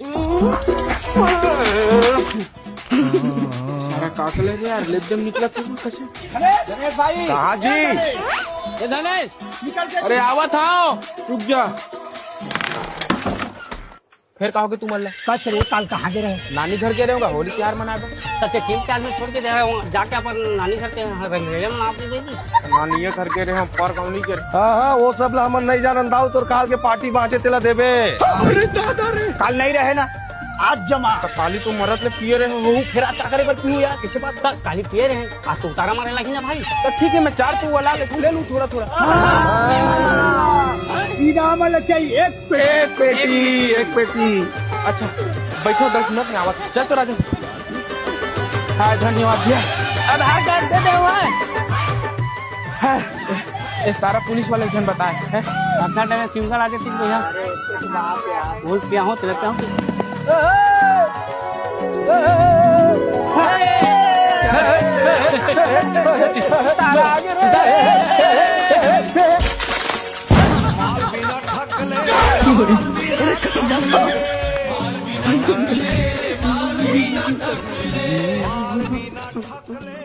सारा काकले रे यार लेदम निकला था कसे। गणेश भाई कहा जी? ए धनेश निकल के अरे आवा था रुक जा। फिर कहोगे तू मल्ला कच रे काल कहाँ गे रहे? नानी घर के रहेगा होली त्योहार मनाएगा। सत्य तीन चार में छोड़ के दे रहा हूँ जाके अपन नानी घर के रंगरेले में आप देगी। नानी घर के रहे हम पर कौनी के हाँ हाँ वो सब ला हमन नहीं जानन दाऊ तोर काल के पार्टी बाँचे तेला देबे। अरे दादा रे काल नहीं रहे ना, आज जमा। तो काली तो मरत ले पिए रहे हो फिर आज क्या करे पर पीऊ यार किसी बात। तक काली पिए रहे आज तो उतारा मारे लगी ना भाई। तो ठीक है मैं 4 पीऊ वाला ले लूँ थोड़ा थोड़ा। सीधा वाला चाहिए एक पे। एक पेटी। अच्छा बैठो 10 मिनट में आवा चल तो राजू। हाँ धन्यवाद भैया। आधार कार्ड दे दे हुआ है। ये सारा पुलिस वाले जन बताए है। अपना टाइम सिम कार्ड आगे ठीक भैया भूल पिया हूँ चलते हूँ।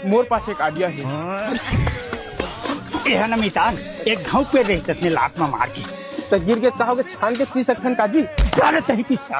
मोर पास एक आइडिया है। ये है ना मितान, एक घाव पे रही ततने लात में मार के तो गिर के कहोगे छान के पी सकते काजी। सारे तही पिस्सा।